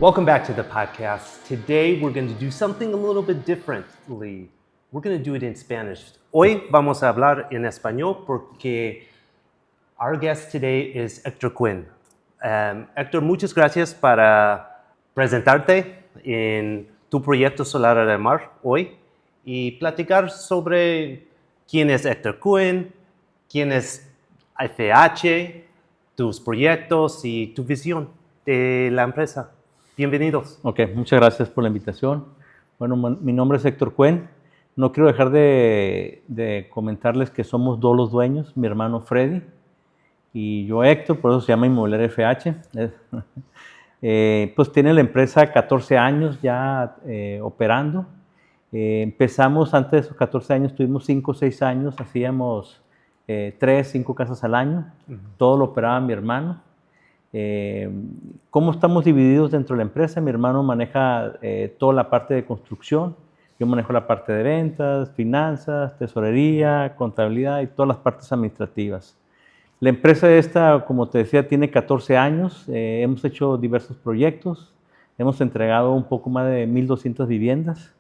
Welcome back to the podcast. Today we're going to do something a little bit differently. We're going to do it in Spanish. Hoy vamos a hablar en español porque our guest today is Héctor Quinn. Héctor, muchas gracias para presentarte en tu proyecto Solar del Mar hoy y platicar sobre quién es Héctor Quinn, quién es FH, tus proyectos y tu visión de la empresa. Bienvenidos. Ok, muchas gracias por la invitación. Bueno, mi nombre es Héctor Quinn. No quiero dejar de comentarles que somos dos los dueños, mi hermano Freddy y yo Héctor, por eso se llama Inmobiliaria FH. Pues tiene la empresa 14 años ya operando. Empezamos antes de esos 14 años, tuvimos 5 o 6 años, hacíamos 3, 5 casas al año. Todo lo operaba mi hermano. ¿Cómo estamos divididos dentro de la empresa? Mi hermano maneja toda la parte de construcción, yo manejo la parte de ventas, finanzas, tesorería, contabilidad y todas las partes administrativas. La empresa esta, como te decía, tiene 14 años, hemos hecho diversos proyectos, hemos entregado un poco más de 1,200 viviendas.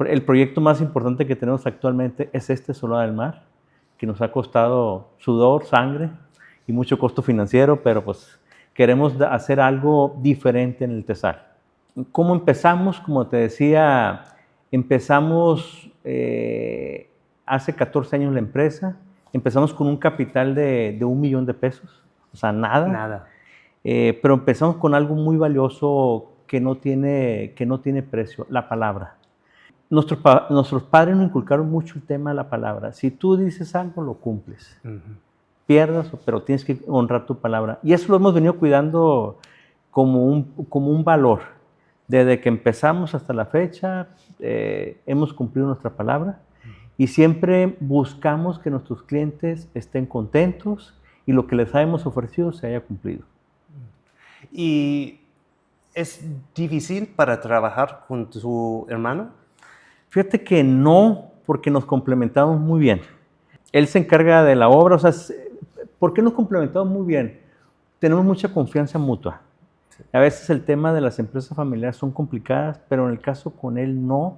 El proyecto más importante que tenemos actualmente es este Solar del Mar, que nos ha costado sudor, sangre y mucho costo financiero, pero pues queremos hacer algo diferente en el Tesal. ¿Cómo empezamos? Como te decía, empezamos hace 14 años la empresa. Empezamos con un capital de 1 millón de pesos, o sea, nada. Pero empezamos con algo muy valioso que no tiene precio, la palabra. Nuestros padres nos inculcaron mucho el tema de la palabra. Si tú dices algo, lo cumples. Pierdas, pero tienes que honrar tu palabra. Y eso lo hemos venido cuidando como un valor. Desde que empezamos hasta la fecha, hemos cumplido nuestra palabra y siempre buscamos que nuestros clientes estén contentos y lo que les hemos ofrecido se haya cumplido. ¿Y es difícil para trabajar con tu hermano? Fíjate que no, porque nos complementamos muy bien. Él se encarga de la obra, o sea, ¿por qué nos complementamos muy bien? Tenemos mucha confianza mutua. A veces el tema de las empresas familiares son complicadas, pero en el caso con él no.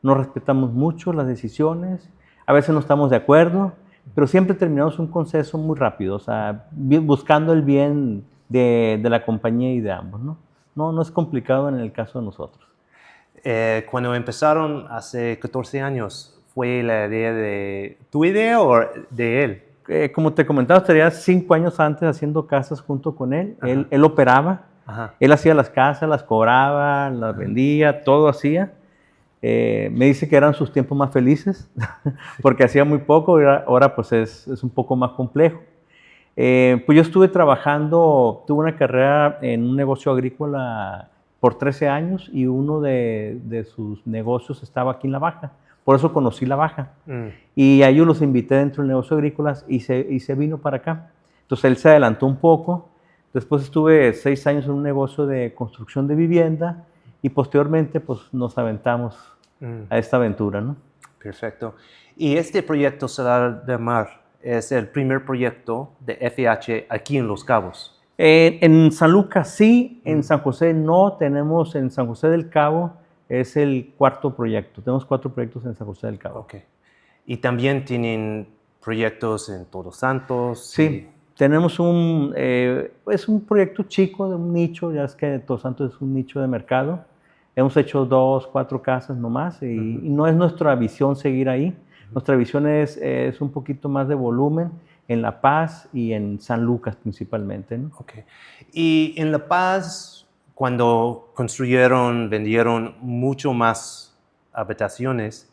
Nos respetamos mucho las decisiones. A veces no estamos de acuerdo, pero siempre terminamos un consenso muy rápido, o sea, buscando el bien de la compañía y de ambos, ¿no? No es complicado en el caso de nosotros. Cuando empezaron hace 14 años, ¿fue la idea de tu idea o de él? Como te comentaba, estaría 5 años antes haciendo casas junto con él. Él operaba, él hacía las casas, las cobraba, las vendía, todo hacía. Me dice que eran sus tiempos más felices porque hacía muy poco, ahora pues es un poco más complejo. Pues yo estuve trabajando, tuve una carrera en un negocio agrícola por 13 años y uno de sus negocios estaba aquí en La Baja. Por eso conocí La Baja. Y a ellos los invité dentro del negocio agrícola y se vino para acá. Entonces él se adelantó un poco. Después estuve 6 años en un negocio de construcción de vivienda y posteriormente pues nos aventamos a esta aventura, ¿no? Perfecto. Y este proyecto Solar del Mar es el primer proyecto de FH aquí en Los Cabos. En San Lucas sí, en San José no. Tenemos en San José del Cabo, es el 4º proyecto. Tenemos 4 proyectos en San José del Cabo. Okay. ¿Y también tienen proyectos en Todos Santos? Sí, tenemos es un proyecto chico de un nicho, ya es que Todos Santos es un nicho de mercado. Hemos hecho 2, 4 casas nomás y no es nuestra visión seguir ahí. Nuestra visión es un poquito más de volumen en La Paz y en San Lucas principalmente, ¿no? Okay. Y en La Paz, cuando vendieron mucho más habitaciones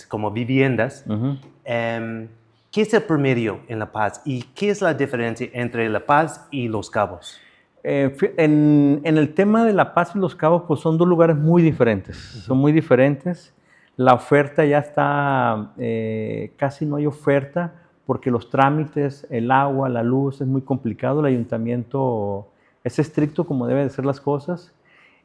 como viviendas, ¿qué es el promedio en La Paz y qué es la diferencia entre La Paz y Los Cabos? En el tema de La Paz y Los Cabos, pues son 2 lugares muy diferentes. Son muy diferentes. La oferta ya está, casi no hay oferta porque los trámites, el agua, la luz, es muy complicado. El ayuntamiento es estricto como deben de ser las cosas.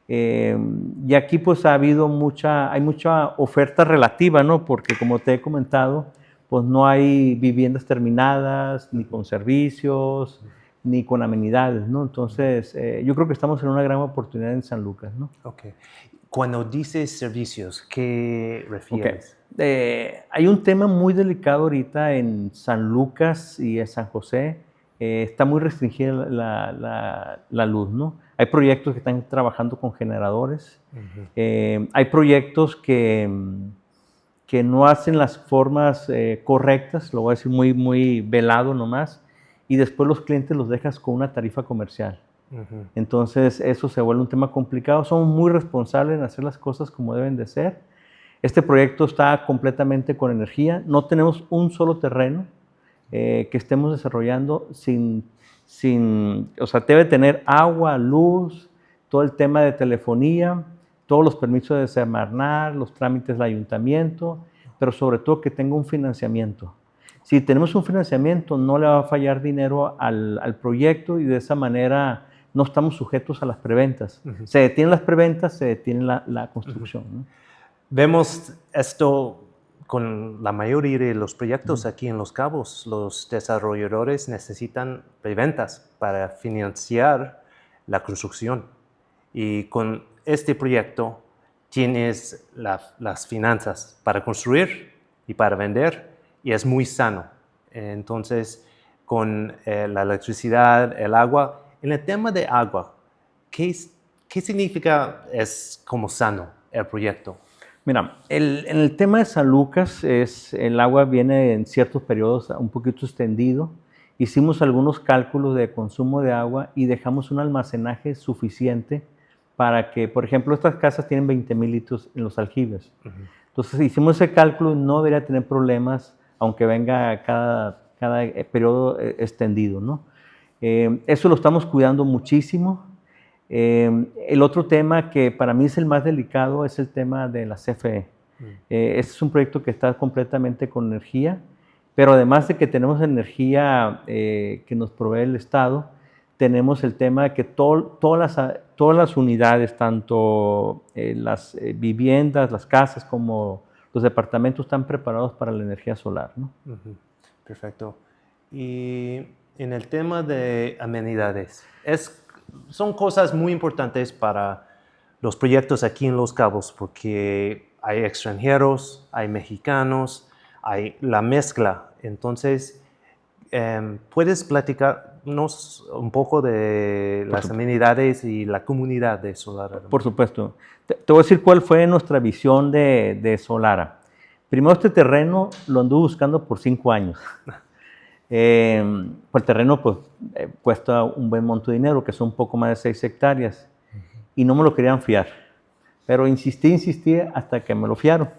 Y aquí pues hay mucha oferta relativa, ¿no? Porque como te he comentado, pues no hay viviendas terminadas, ni con servicios, ni con amenidades, ¿no? Entonces, yo creo que estamos en una gran oportunidad en San Lucas, ¿no? Okay. Cuando dices servicios, ¿qué Ok. refieres? Hay un tema muy delicado ahorita en San Lucas y en San José. Está muy restringida la luz, ¿no? Hay proyectos que están trabajando con generadores. Hay proyectos que no hacen las formas correctas, lo voy a decir muy, muy velado nomás, y después los clientes los dejas con una tarifa comercial. Entonces eso se vuelve un tema complicado. Somos muy responsables en hacer las cosas como deben de ser. Este proyecto está completamente con energía. No tenemos un solo terreno que estemos desarrollando o sea, debe tener agua, luz, todo el tema de telefonía, todos los permisos de Semarnat, los trámites del ayuntamiento, pero sobre todo que tenga un financiamiento. Si tenemos un financiamiento, no le va a fallar dinero al proyecto y de esa manera no estamos sujetos a las preventas. Se detienen las preventas, se detiene la construcción, ¿no? Vemos esto con la mayoría de los proyectos aquí en Los Cabos. Los desarrolladores necesitan preventas para financiar la construcción. Y con este proyecto tienes las finanzas para construir y para vender y es muy sano. Entonces, con la electricidad, el agua, en el tema de agua, ¿qué significa es como sano el proyecto? Mira, en el tema de San Lucas, el agua viene en ciertos periodos un poquito extendido. Hicimos algunos cálculos de consumo de agua y dejamos un almacenaje suficiente para que, por ejemplo, estas casas tienen 20,000 litros en los aljibes. Entonces hicimos ese cálculo y no debería tener problemas, aunque venga cada periodo extendido, ¿no? Eso lo estamos cuidando muchísimo. El otro tema que para mí es el más delicado es el tema de la CFE. Este es un proyecto que está completamente con energía, pero además de que tenemos energía que nos provee el Estado, tenemos el tema de que todas las unidades, tanto las viviendas, las casas como los departamentos están preparados para la energía solar, ¿no? Perfecto. Y en el tema de amenidades, son cosas muy importantes para los proyectos aquí en Los Cabos porque hay extranjeros, hay mexicanos, hay la mezcla. Entonces, ¿puedes platicarnos un poco de las amenidades y la comunidad de Solara? Por supuesto. Te voy a decir cuál fue nuestra visión de Solara. Primero, este terreno lo anduve buscando por 5 años. Pues el terreno pues, cuesta un buen monto de dinero, que son un poco más de 6 hectáreas, y no me lo querían fiar. Pero insistí hasta que me lo fiaron.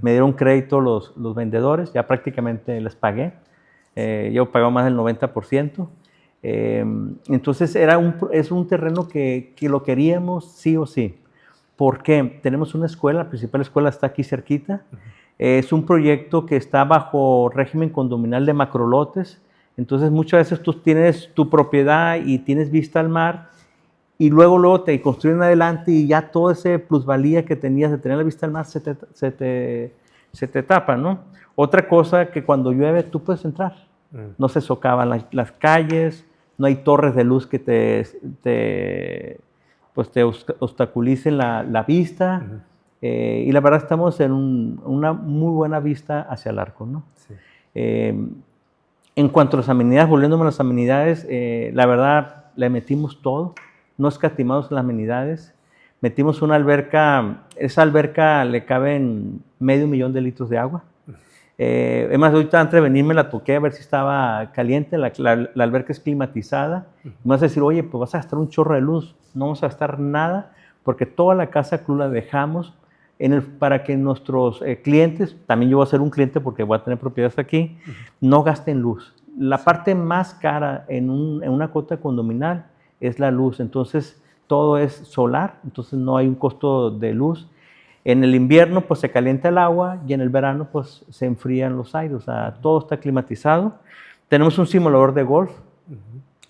Me dieron crédito los vendedores, ya prácticamente les pagué. Yo pagaba más del 90%. Entonces es un terreno que lo queríamos sí o sí. ¿Por qué? Tenemos una escuela, la principal escuela está aquí cerquita. Es un proyecto que está bajo régimen condominal de macrolotes. Entonces muchas veces tú tienes tu propiedad y tienes vista al mar y luego te construyen adelante y ya toda esa plusvalía que tenías de tener la vista al mar se te tapa, ¿no? Otra cosa que cuando llueve tú puedes entrar. No se socavan las calles, no hay torres de luz que te obstaculicen la vista. Y la verdad estamos en una muy buena vista hacia el arco, ¿no? Sí. En cuanto a las amenidades, volviéndome a las amenidades, la verdad le metimos todo, no escatimamos las amenidades. Metimos una alberca, esa alberca le caben 500,000 de litros de agua. Es más, ahorita antes de venir me la toqué a ver si estaba caliente, la alberca es climatizada. Me vas a decir, oye, pues vas a gastar un chorro de luz. No vamos a gastar nada porque toda la casa club la dejamos para que nuestros clientes, también yo voy a ser un cliente porque voy a tener propiedades aquí, no gasten luz. La parte más cara en una cuota condominal es la luz, entonces todo es solar, entonces no hay un costo de luz. En el invierno pues se calienta el agua y en el verano pues se enfrían los aires, o sea, todo está climatizado. Tenemos un simulador de golf,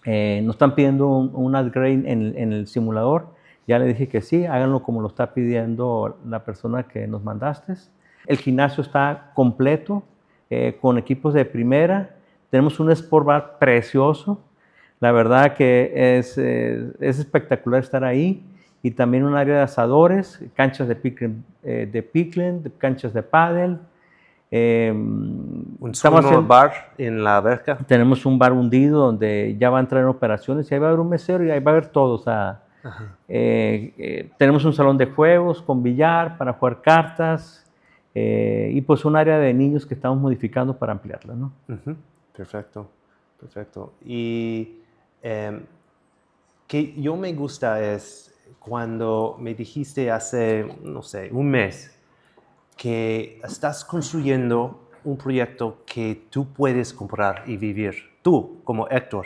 nos están pidiendo un upgrade en el simulador. Ya le dije que sí, háganlo como lo está pidiendo la persona que nos mandaste. El gimnasio está completo, con equipos de primera. Tenemos un sport bar precioso. La verdad que es espectacular estar ahí. Y también un área de asadores, canchas de pickling, canchas de pádel. Un swimmer bar en la alberca. Tenemos un bar hundido donde ya va a entrar en operaciones y ahí va a haber un mesero y ahí va a haber todo. O sea, tenemos un salón de juegos con billar para jugar cartas y pues un área de niños que estamos modificando para ampliarla, ¿no? Perfecto, perfecto. Y que yo me gusta es cuando me dijiste hace, no sé, un mes que estás construyendo un proyecto que tú puedes comprar y vivir, tú como Héctor.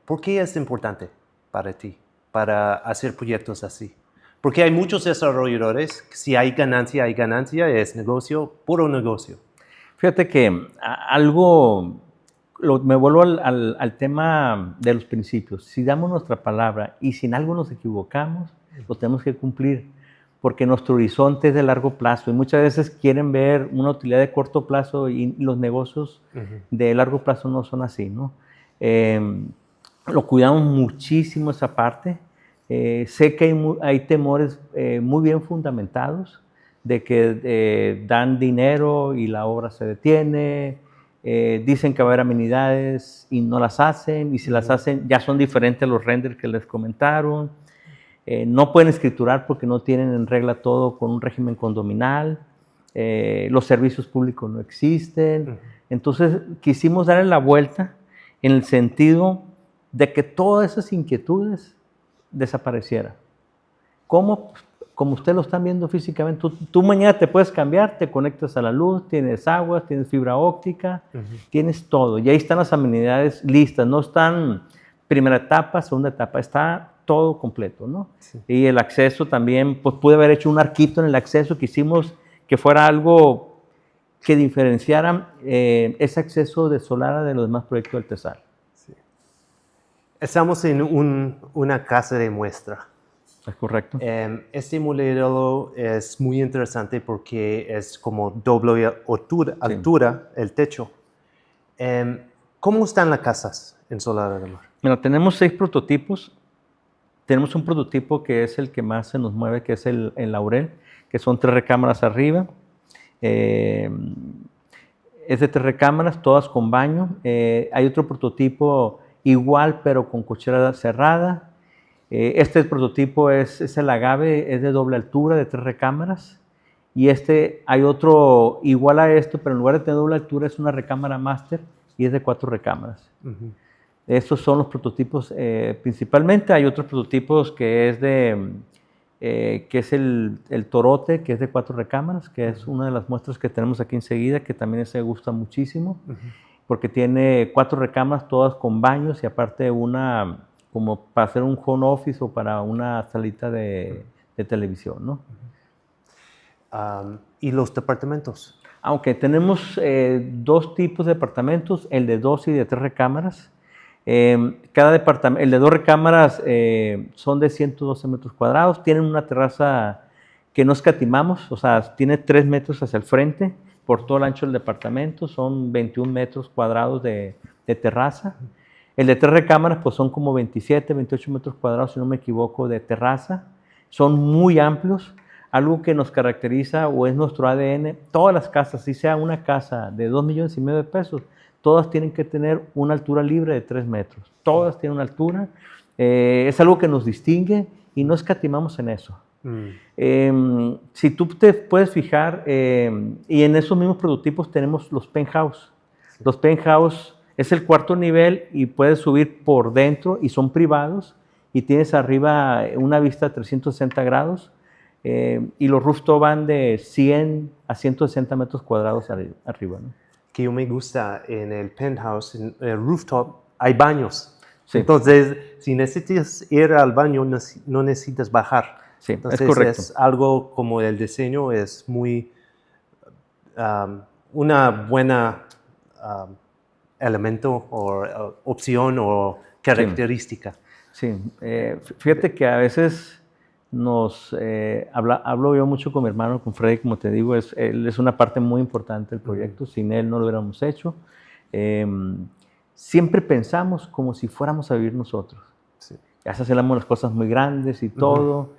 ¿Por qué es importante para ti, para hacer proyectos así? Porque hay muchos desarrolladores, si hay ganancia, es negocio, puro negocio. Fíjate que me vuelvo al tema de los principios. Si damos nuestra palabra y si en algo nos equivocamos, lo tenemos que cumplir, porque nuestro horizonte es de largo plazo y muchas veces quieren ver una utilidad de corto plazo y los negocios de largo plazo no son así, ¿no? Lo cuidamos muchísimo esa parte. Sé que hay temores muy bien fundamentados de que dan dinero y la obra se detiene, dicen que va a haber amenidades y no las hacen, y si las hacen ya son diferentes a los renders que les comentaron. No pueden escriturar porque no tienen en regla todo con un régimen condominal, los servicios públicos no existen. Entonces quisimos darle la vuelta en el sentido de que todas esas inquietudes desaparecieran. ¿Cómo? Como ustedes lo están viendo físicamente, tú mañana te puedes cambiar, te conectas a la luz, tienes agua, tienes fibra óptica, tienes todo. Y ahí están las amenidades listas, no están primera etapa, segunda etapa, está todo completo, ¿no? Sí. Y el acceso también, pues pude haber hecho un arquito en el acceso, quisimos que fuera algo que diferenciara ese acceso de Solara de los demás proyectos del TESAL. Sí. Estamos en una casa de muestra. Es correcto. Este modelo es muy interesante porque es como doble altura el techo. ¿Cómo están las casas en Solara del Mar? Mira, tenemos 6 prototipos. Tenemos un prototipo que es el que más se nos mueve, que es el Laurel, que son 3 recámaras arriba. Es de 3 recámaras, todas con baño. Hay otro prototipo igual, pero con cochera cerrada. Este prototipo es el Agave, es de doble altura, de 3 recámaras. Y hay otro igual a esto, pero en lugar de tener doble altura es una recámara máster y es de 4 recámaras. Estos son los prototipos principalmente. Hay otros prototipos que es el Torote, que es de 4 recámaras, que es una de las muestras que tenemos aquí enseguida, que también se gusta muchísimo, porque tiene 4 recámaras todas con baños y aparte una como para hacer un home office o para una salita de televisión, ¿no? ¿Y los departamentos? Aunque tenemos 2 tipos de departamentos, el de 2 y de 3 recámaras. Cada departamento, el de 2 recámaras son de 112 metros cuadrados, tienen una terraza que no escatimamos, o sea, tiene 3 metros hacia el frente por todo el ancho del departamento, son 21 metros cuadrados de terraza. El de 3 recámaras pues son como 27, 28 metros cuadrados, si no me equivoco, de terraza. Son muy amplios. Algo que nos caracteriza o es nuestro ADN, todas las casas, si sea una casa de 2,5 millones de pesos, todas tienen que tener una altura libre de 3 metros. Todas tienen una altura. Es algo que nos distingue y no escatimamos en eso. Si tú te puedes fijar, y en esos mismos prototipos tenemos los penthouse. Los penthouse es el 4º nivel y puedes subir por dentro y son privados y tienes arriba una vista de 360 grados y los rooftop van de 100 a 160 metros cuadrados arriba, ¿no? Que yo me gusta en el penthouse, en el rooftop, hay baños. Sí. Entonces, si necesitas ir al baño, no necesitas bajar. Sí, entonces, es correcto. Es algo como el diseño es muy una buena elemento o opción o característica. Sí, fíjate que a veces hablo yo mucho con mi hermano, con Freddy, como te digo, él es una parte muy importante del proyecto, sin él no lo hubiéramos hecho. siempre pensamos como si fuéramos a vivir nosotros. Sí. Ya se hacemos las cosas muy grandes y todo.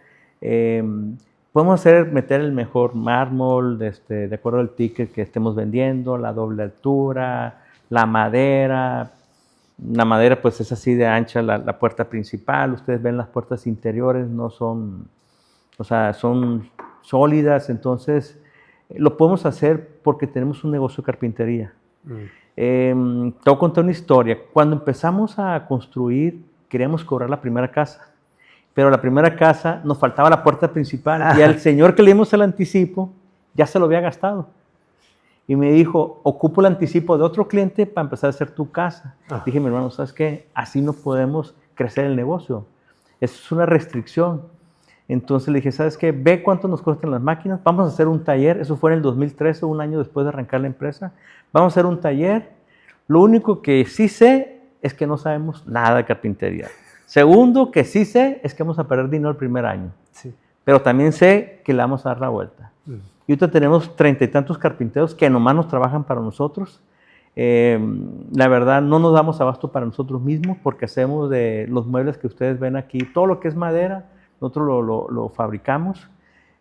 Podemos meter el mejor mármol de acuerdo al ticket que estemos vendiendo, la doble altura, la madera. La madera pues es así de ancha la puerta principal. Ustedes ven las puertas interiores, no son, o sea, son sólidas. Entonces lo podemos hacer porque tenemos un negocio de carpintería. Te voy a contar una historia. Cuando empezamos a construir, queríamos cobrar la primera casa. Pero la primera casa nos faltaba la puerta principal y al señor que le dimos el anticipo ya se lo había gastado. Y me dijo, ocupo el anticipo de otro cliente para empezar a hacer tu casa. Dije, mi hermano, ¿sabes qué? Así no podemos crecer el negocio. Eso es una restricción. Entonces le dije, ¿sabes qué? Ve cuánto nos cuestan las máquinas. Vamos a hacer un taller. Eso fue en el 2013, un año después de arrancar la empresa. Vamos a hacer un taller. Lo único que sí sé es que no sabemos nada de carpintería. Segundo, que sí sé es que vamos a perder dinero el primer año. Sí. Pero también sé que le vamos a dar la vuelta. Y ahorita tenemos 30 y tantos carpinteros que nomás nos trabajan para nosotros. La verdad, no nos damos abasto para nosotros mismos porque hacemos de los muebles que ustedes ven aquí, todo lo que es madera, nosotros lo fabricamos.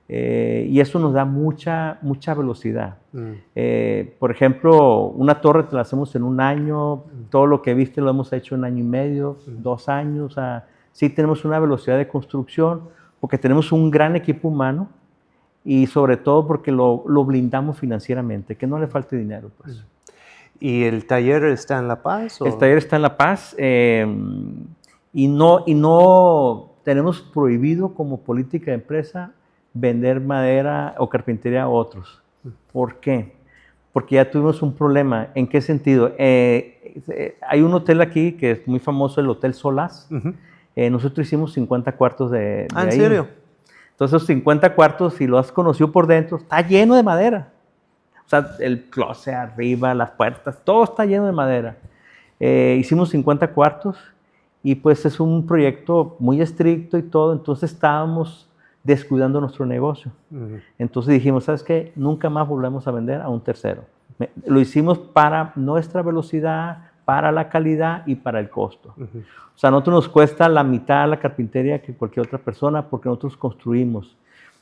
Y eso nos da mucha velocidad. Por ejemplo, una torre te la hacemos en un año, todo lo que viste lo hemos hecho en 1 año y medio, 2 años. O sea, sí tenemos una velocidad de construcción porque tenemos un gran equipo humano y sobre todo porque lo blindamos financieramente, que no le falte dinero. Pues. ¿Y el taller está en La Paz? ¿O? El taller está en La Paz y no tenemos prohibido como política de empresa vender madera o carpintería a otros. ¿Por qué? Porque ya tuvimos un problema. ¿En qué sentido? Hay un hotel aquí que es muy famoso, el Hotel Solás. Nosotros hicimos 50 cuartos de ¿En ahí. serio? Entonces, esos 50 cuartos, si lo has conocido por dentro, está lleno de madera. O sea, el closet arriba, las puertas, todo está lleno de madera. Hicimos 50 cuartos y pues es un proyecto muy estricto y todo, entonces estábamos descuidando nuestro negocio. Entonces dijimos, ¿sabes qué? Nunca más volvemos a vender a un tercero. Lo hicimos para nuestra velocidad, para la calidad y para el costo. O sea, a nosotros nos cuesta la mitad la carpintería que cualquier otra persona porque nosotros construimos.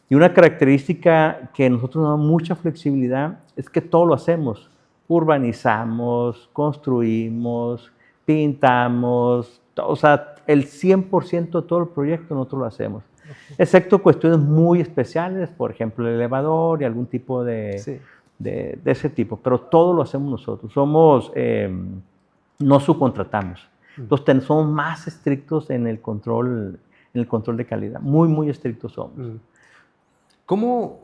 Y una característica que nosotros nos da mucha flexibilidad es que todo lo hacemos. Urbanizamos, construimos, pintamos, o sea, el 100% de todo el proyecto nosotros lo hacemos. Excepto cuestiones muy especiales, por ejemplo, el elevador y algún tipo de ese tipo. Pero todo lo hacemos nosotros. No subcontratamos. Entonces, somos más estrictos en el control de calidad. Muy estrictos somos. ¿Cómo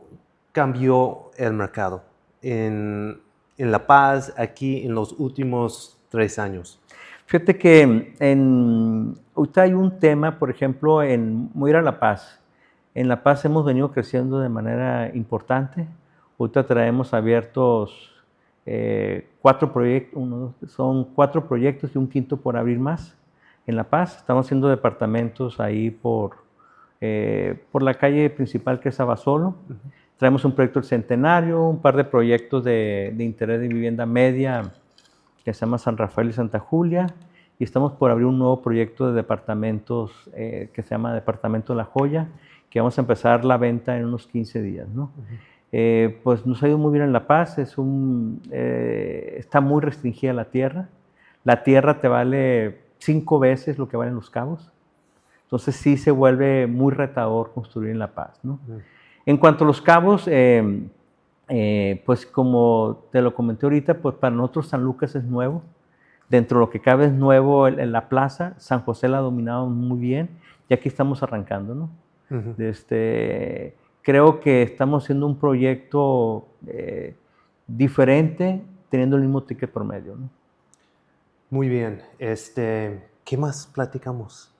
cambió el mercado en La Paz, aquí, en los últimos 3 años? Fíjate que ahorita hay un tema, por ejemplo, voy a ir a La Paz. En La Paz hemos venido creciendo de manera importante. Ahorita traemos abiertos 4 proyectos, son 4 proyectos y un quinto por abrir más en La Paz. Estamos haciendo departamentos ahí por la calle principal que es Abasolo. Traemos un proyecto del Centenario, un par de proyectos de interés de vivienda media que se llama San Rafael y Santa Julia, y estamos por abrir un nuevo proyecto de departamentos que se llama Departamento La Joya, que vamos a empezar la venta en unos 15 días, ¿no? Pues nos ha ido muy bien en La Paz, está muy restringida la tierra. La tierra te vale 5 veces lo que valen Los Cabos. Entonces sí se vuelve muy retador construir en La Paz, ¿no? En cuanto a Los Cabos, pues como te lo comenté ahorita, pues para nosotros San Lucas es nuevo. Dentro de lo que cabe es nuevo en la plaza. San José la ha dominado muy bien y aquí estamos arrancando, ¿no? Creo que estamos haciendo un proyecto diferente, teniendo el mismo ticket promedio, ¿no? Muy bien. ¿Qué más platicamos?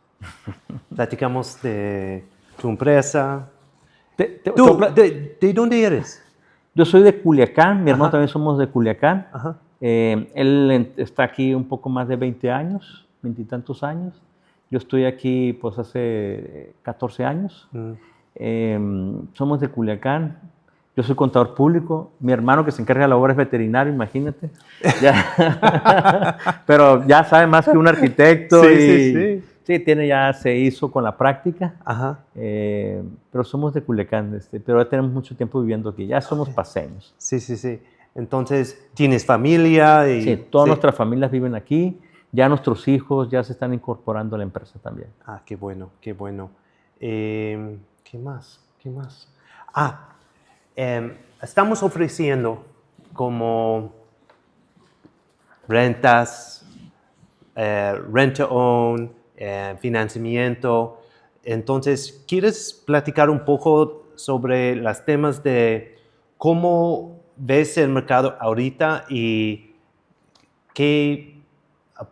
Platicamos de tu empresa. ¿De dónde eres? Yo soy de Culiacán, mi hermano también somos de Culiacán. Él está aquí un poco más de 20 años, 20 y tantos años. Yo estoy aquí pues hace 14 años. Somos de Culiacán. Yo soy contador público. Mi hermano que se encarga de la obra es veterinario, imagínate. Pero ya sabe más que un arquitecto. Sí, y, sí, sí. Sí, se hizo con la práctica. Ajá. Pero somos de Culiacán, pero ya tenemos mucho tiempo viviendo aquí. Ya somos paseños. Sí, sí, sí. Entonces, ¿tienes familia? Sí, todas nuestras familias viven aquí. Ya nuestros hijos ya se están incorporando a la empresa también. Ah, qué bueno, qué bueno. ¿Qué más? ¿Qué más? Ah, estamos ofreciendo como rentas, rent to own, financiamiento. Entonces, ¿quieres platicar un poco sobre los temas de cómo ves el mercado ahorita y qué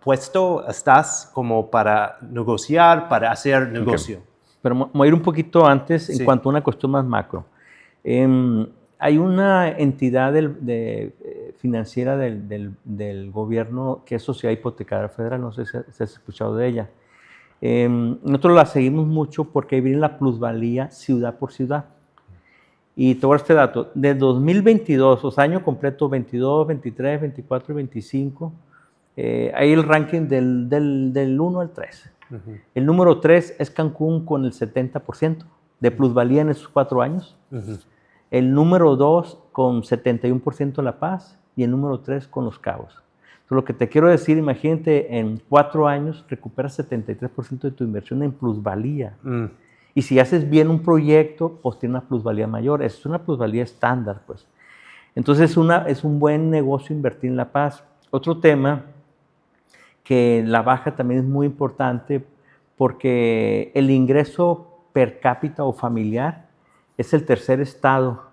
puesto estás como para negociar, para hacer negocio? Okay. Pero voy a ir un poquito antes en Sí. cuanto a una cuestión más macro. Hay una entidad financiera del gobierno que es Sociedad Hipotecaria Federal, no sé si has escuchado de ella. Nosotros la seguimos mucho porque ahí viene la plusvalía ciudad por ciudad. Y te voy a dar este dato, de 2022, o sea, año completo, 22, 23, 24 y 25, hay el ranking del 1 al 3. Uh-huh. El número 3 es Cancún con el 70% de plusvalía en esos 4 años. Uh-huh. El número 2 con 71% La Paz y el número 3 con Los Cabos. Entonces, lo que te quiero decir, imagínate, en 4 años recuperas 73% de tu inversión en plusvalía. Y si haces bien un proyecto, pues tiene una plusvalía mayor. Es una plusvalía estándar, pues. Entonces es un buen negocio invertir en La Paz. Otro tema, que la baja también es muy importante porque el ingreso per cápita o familiar es el tercer estado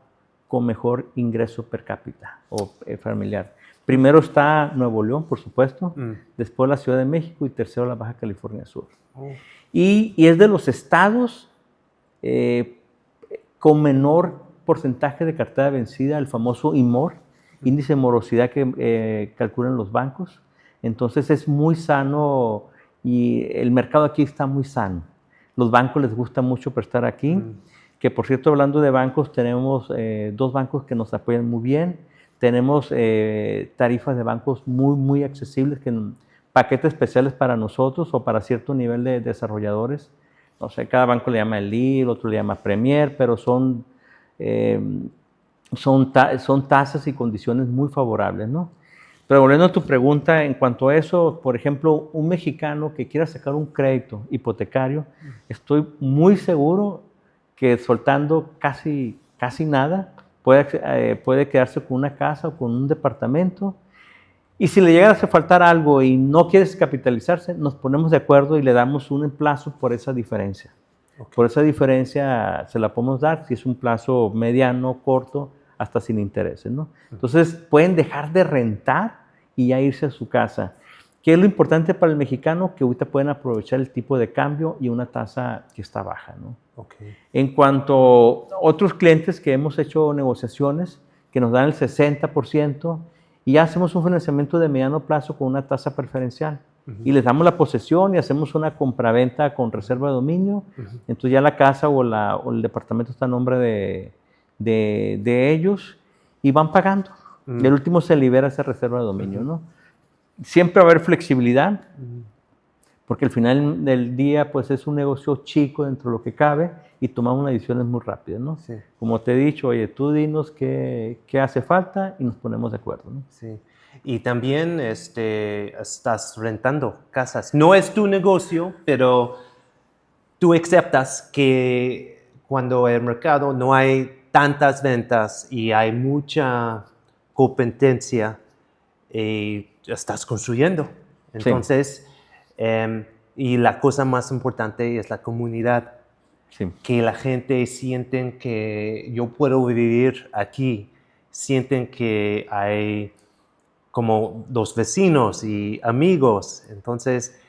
con mejor ingreso per cápita o familiar. Primero está Nuevo León, por supuesto, después la Ciudad de México y tercero la Baja California Sur. Y es de los estados con menor porcentaje de cartera vencida, el famoso IMOR, índice de morosidad que calculan los bancos. Entonces es muy sano y el mercado aquí está muy sano. Los bancos les gusta mucho prestar aquí, que por cierto, hablando de bancos, tenemos 2 bancos que nos apoyan muy bien. Tenemos tarifas de bancos muy, muy accesibles, paquetes especiales para nosotros o para cierto nivel de desarrolladores. No sé, cada banco le llama el LIL, otro le llama Premier, pero son tasas y condiciones muy favorables, ¿no? Pero volviendo a tu pregunta, en cuanto a eso, por ejemplo, un mexicano que quiera sacar un crédito hipotecario, estoy muy seguro que soltando casi nada puede quedarse con una casa o con un departamento. Y si le llega a faltar algo y no quieres capitalizarse, nos ponemos de acuerdo y le damos un plazo por esa diferencia. Okay. Por esa diferencia se la podemos dar, si es un plazo mediano, corto, hasta sin intereses, ¿no? Entonces pueden dejar de rentar y ya irse a su casa. ¿Qué es lo importante para el mexicano? Que ahorita pueden aprovechar el tipo de cambio y una tasa que está baja, ¿no? Okay. En cuanto a otros clientes que hemos hecho negociaciones que nos dan el 60% y ya hacemos un financiamiento de mediano plazo con una tasa preferencial. Y les damos la posesión y hacemos una compraventa con reserva de dominio. Entonces ya la casa o el departamento está a nombre de ellos y van pagando. Y el último se libera esa reserva de dominio, ¿no? Siempre va a haber flexibilidad, porque al final del día pues es un negocio chico dentro de lo que cabe y tomamos unas decisiones muy rápidas, ¿no? Sí. Como te he dicho, oye, tú dinos qué hace falta y nos ponemos de acuerdo, ¿no? Sí. Y también estás rentando casas. No es tu negocio, pero tú aceptas que cuando en el mercado no hay tantas ventas y hay mucha competencia, estás construyendo. Entonces, sí. Y la cosa más importante es la comunidad. Sí. Que la gente sienten que yo puedo vivir aquí, sienten que hay como los vecinos y amigos. Entonces,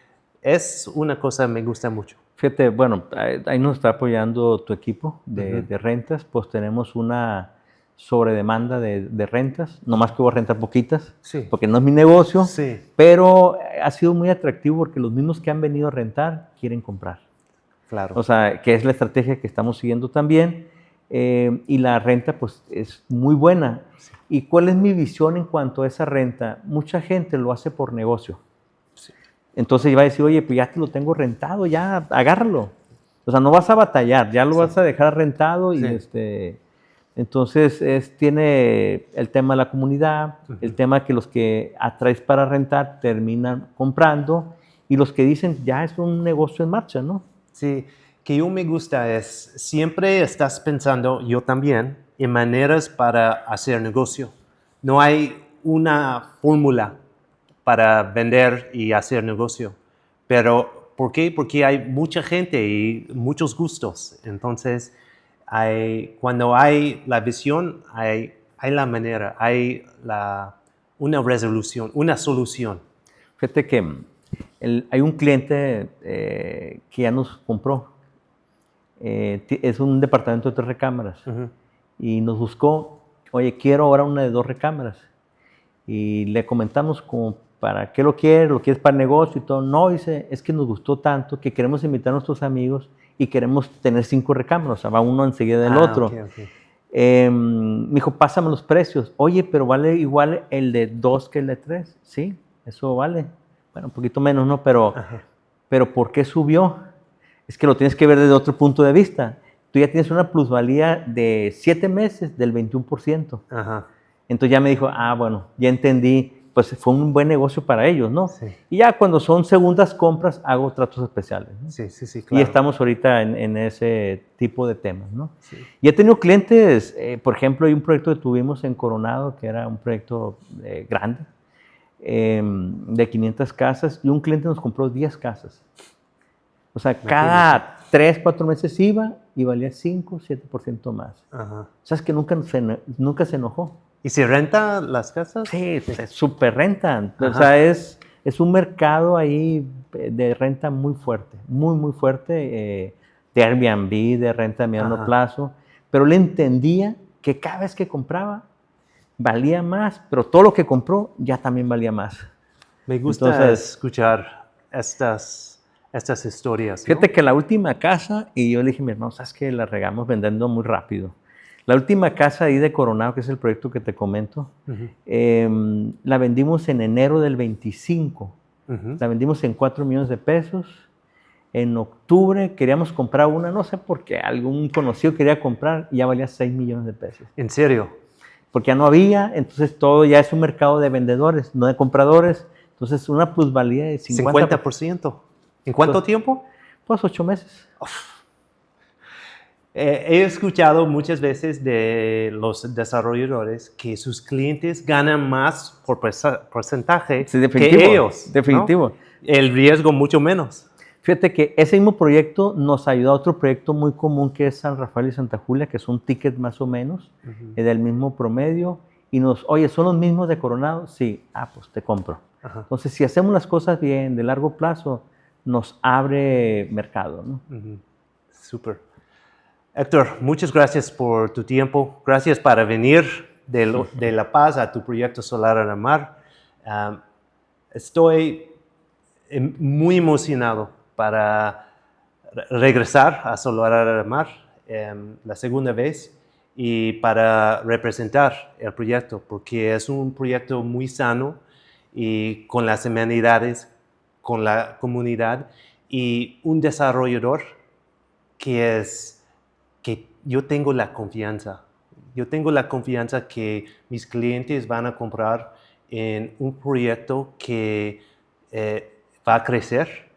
es una cosa que me gusta mucho. Fíjate, bueno, ahí nos está apoyando tu equipo de rentas, pues tenemos una sobredemanda de rentas, nomás que voy a rentar poquitas, sí. Porque no es mi negocio, sí. Pero ha sido muy atractivo porque los mismos que han venido a rentar quieren comprar. Claro. O sea, que es la estrategia que estamos siguiendo también. y la renta pues es muy buena. ¿Y cuál es mi visión en cuanto a esa renta? Mucha gente lo hace por negocio. Sí. Entonces iba a decir, oye, pues ya te lo tengo rentado, ya agárralo. O sea, no vas a batallar, ya lo vas a dejar rentado y Sí. entonces tiene el tema de la comunidad, el tema que los que atraes para rentar terminan comprando y los que dicen ya es un negocio en marcha, ¿no? Sí, que yo me gusta es, siempre estás pensando, yo también, en maneras para hacer negocio. No hay una fórmula para vender y hacer negocio. Pero, ¿por qué? Porque hay mucha gente y muchos gustos. Entonces, cuando hay la visión, hay la manera, una resolución, una solución. Fíjate que hay un cliente que ya nos compró. Es un departamento de 3 recámaras. Y nos buscó, oye, quiero ahora una de 2 recámaras. Y le comentamos como, ¿para qué lo quieres para negocio y todo? No, dice, es que nos gustó tanto que queremos invitar a nuestros amigos y queremos tener 5 recámaras. O sea, va uno enseguida del otro. Okay. Me dijo, pásame los precios. Oye, pero vale igual el de 2 que el de 3. Sí, eso vale. Bueno, un poquito menos, ¿no? Pero ¿por qué subió? Es que lo tienes que ver desde otro punto de vista. Tú ya tienes una plusvalía de 7 meses del 21%. Ajá. Entonces ya me dijo, bueno, ya entendí, pues fue un buen negocio para ellos, ¿no? Sí. Y ya cuando son segundas compras, hago tratos especiales, ¿no? Sí, claro. Y estamos ahorita en ese tipo de temas, ¿no? Sí. Y he tenido clientes, por ejemplo, hay un proyecto que tuvimos en Coronado, que era un proyecto grande, de 500 casas, y un cliente nos compró 10 casas. O sea, cada 3, 4 meses iba y valía 5, 7% más. Ajá. ¿Sabes que nunca se enojó? ¿Y se rentan las casas? Sí, se súper rentan. O sea, es un mercado ahí de renta muy fuerte, muy fuerte, de Airbnb, de renta a mediano plazo. Pero él entendía que cada vez que compraba valía más, pero todo lo que compró ya también valía más. Me gusta escuchar estas historias, ¿no? Fíjate que la última casa, y yo le dije a mi hermano, ¿sabes qué? La regamos vendiendo muy rápido. La última casa ahí de Coronado, que es el proyecto que te comento, la vendimos en enero del 25. La vendimos en 4 millones de pesos. En octubre queríamos comprar una, no sé por qué, algún conocido quería comprar y ya valía 6 millones de pesos. ¿En serio? Porque ya no había, entonces todo ya es un mercado de vendedores, no de compradores. Entonces una plusvalía de 50%. ¿En cuánto tiempo? Pues 8 meses. He escuchado muchas veces de los desarrolladores que sus clientes ganan más por porcentaje que ellos. Definitivo. ¿No? El riesgo mucho menos. Fíjate que ese mismo proyecto nos ayudó a otro proyecto muy común que es San Rafael y Santa Julia, que son tickets más o menos, del mismo promedio. Y oye, ¿son los mismos de Coronado? Sí. Pues te compro. Entonces, si hacemos las cosas bien, de largo plazo, nos abre mercado, ¿no? Súper. Héctor, muchas gracias por tu tiempo. Gracias por venir de La Paz a tu proyecto Solar a la Mar. Estoy muy emocionado para regresar a Solar a la Mar la segunda vez y para representar el proyecto, porque es un proyecto muy sano y con las amenidades, con la comunidad y un desarrollador que yo tengo la confianza. Yo tengo la confianza que mis clientes van a comprar en un proyecto que va a crecer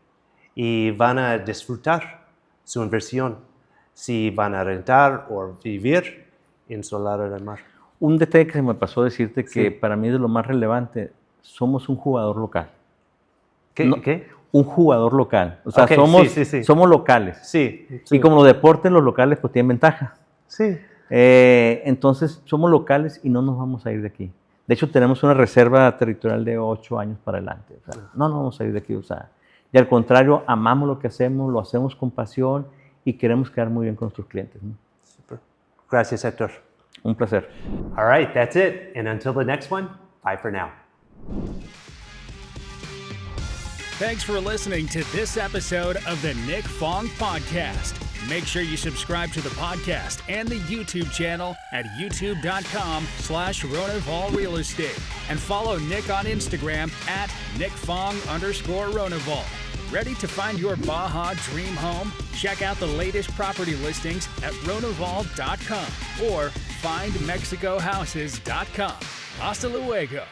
y van a disfrutar su inversión si van a rentar o vivir en Solar a la Mar. Un detalle que se me pasó decirte que para mí es de lo más relevante, somos un jugador local. ¿Qué? Un jugador local. O sea, somos locales. Sí. Y como los deportes, los locales pues tienen ventaja. Sí. Entonces, somos locales y no nos vamos a ir de aquí. De hecho, tenemos una reserva territorial de 8 años para adelante. O sea, no nos vamos a ir de aquí. O sea, y al contrario, amamos lo que hacemos, lo hacemos con pasión y queremos quedar muy bien con nuestros clientes, ¿no? Super. Gracias, Héctor. Un placer. All right, that's it. And until the next one, bye for now. Thanks for listening to this episode of the Nick Fong Podcast. Make sure you subscribe to the podcast and the YouTube channel at youtube.com/Ronaval Real Estate and follow Nick on Instagram at NickFong_Ronaval. Ready to find your Baja dream home? Check out the latest property listings at Ronaval.com or FindMexicoHouses.com. Hasta luego.